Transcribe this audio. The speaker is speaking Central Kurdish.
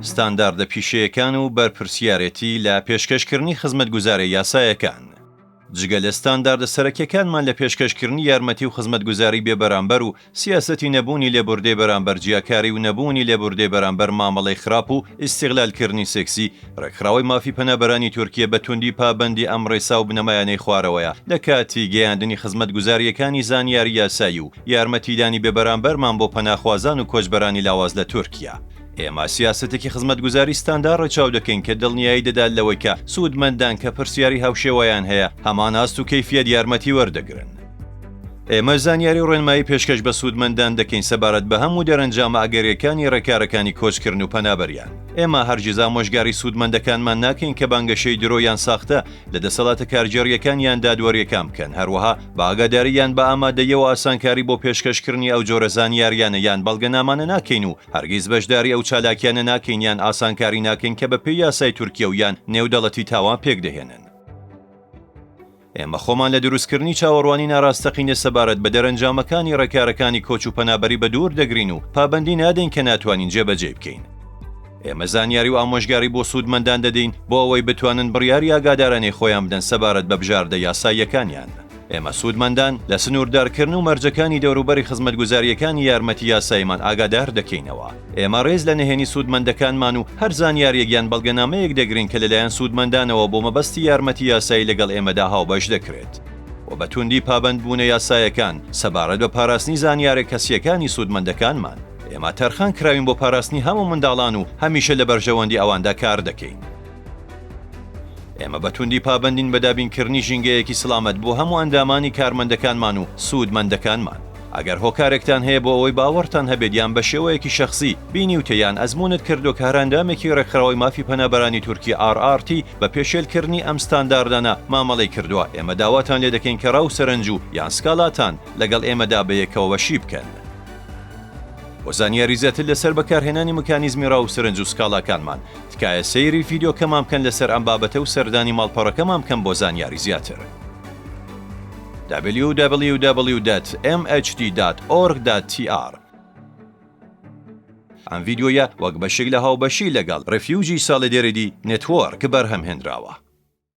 ستانداردە پیشەیەکان و بەرپرسیارەتی لە پێشکەشکردنی خزمەتگوزارە یاسایەکان. جگە لە ستانداردە سەرەکیەکانمان لە پێشکەشکردنی یارمەتی و خزمەتگوزاری بێبەرامبەر و سیاسەتی نەبوونی لێبوردەی بەرامبەر جیاکاری و نەبوونی لێبوردەی بەرامبەر مامەڵەی خراپ و ئیستیغلالکردنی سێکسی، ڕێکخراوەی مافی پەنابەرانی تورکیە بە توندی پابەندی ئەم ڕێسا و بنەمایانەی خوارەوەیە لە کاتی گەیاندنی خزمەتگوزاریەکانی زانیاری یاسایی و یارمەتیدانی بێبەرامبەرمان بۆ پەناخوازان و کۆچبەرانی لاواز لە تورکیا. ئێمە سیاسەتێکی خزمەتگوزاری ستاندار ڕەچاو دەکەین کە دڵنیایی دەدات لەوەی کە سوودمەندان کە پرسیاری هاوشێوەیان هەیە هەمان ئاست و کەیفیەت یارمەتی وەردەگرن. ئێمە زانیاری و ڕێنمایی پێشکەش بە سوودمەندان دەکەین سەبارەت بە هەموو دەرەنجامە ئەگەریەکانی ڕێکارەکانی کۆچکردن و پەنابەریان. ئێمە هەرگیز ئامۆژگاری سوودمەندەکانمان ناکەین کە بانگەشەی درۆیان ساختە لە دەسەڵاتە کارجێڕیەکان یان دادوەریەکان بکەن، هەروەها بە ئاگاداریان بە ئامادەیەوە ئاسانکاری بۆ پێشکەشکردنی ئەو جۆرە زانیاریانە یان بەڵگەنامانە ناکەین و هەرگیز بەشداری ئەو چالاکیانە ناکەین یان ئاسانکاری ناکەین کە بەپێی یاسای تورکیە و یان نێودەڵەتی تاوان پێکدەهێنن. ئێمە خۆمان لە دروستکردنی چاوەڕوانی ناڕاستەقینە سەبارەت بە دەرەنجامەکانی ڕێکارەکانی کۆچ و پەنابەری بە دوور دەگرین و پابەندی نادەین کە ناتوانین جێبەجێ بکەین. ئێمە زانیاری و ئامۆژگاری بۆ سوودمەندان دەدەین بۆ ئەوەی بتوانن بڕیاری ئاگادارانەی خۆیان بدەن سەبارەت بە بژاردە یاساییەکانیان. ئێمە سوودمەندان لە سنووردارکردن و مەرجەکانی دەوروبەری خزمەتگوزاریەکانی یارمەتی یاساییمان ئاگادار دەکەینەوە. ئێمە ڕێز لە نهێنی سوودمەندەکانمان و هەر زانیاریەکیان بەڵگەنامەیەک دەگرین کە لەلایەن سوودمەندانەوە بۆ مەبەستی یارمەتی یاسایی لەگەڵ ئێمەدا هاوبەش دەکرێت. و بە توندی پابەندبوونە یاسایەکان سەبارەت بە پاراستنی زانیارە کەسیەکانی سوودمەندەکانمان. ئێمە تەرخان کراوین بۆ پاراستنی هەموو منداڵان و هەمیشە لە بەرژەوەندی ئەواندا کار دەکەین. ئێمە بە توندی پابەندین بەدابینکردنی ژینگەیەکی سڵامەت بۆ هەموو ئەندامانی کارمەندەکانمان و سوودمەندەکانمان. ئەگەر هۆکارێکتان هەیە بۆ ئەوەی باوەڕتان هەبێت یان بە شێوەیەکی شەخسی بینیوتەیان ئەزمونت کردو کە هەراندامێکی ڕێکخراوەی مافی پەنابەرانی تورکی RRT بە پێشێلکردنی ئەم ستانداردانە مامەڵەی کردووە، ئێمە داواتان لێ دەکەین کە ڕاو سەرنج و یان سکاڵاتان لەگەڵ ئێمەدا بەیەکەوە بەشی بکەن. بۆ زانیاری زیاتر لەسەر بەکارهێنانی مکانیزمی ڕاو سەرنج و سکاڵاکانمان تکایە سەیری ڤیدیۆکەمان بکەن لەسەر ئەم بابەتە و سەردانی ماڵپەڕەکەمان بکەن بۆ زانیاری زیاتر. www.mhd.org.tr ئەم ڤیدیۆیە وەک بەشێک لە هاوبەشی لەگەڵ ڕێفیوجی ساڵێدێرێدی نێتوۆرک بەرهەمهێنراوە.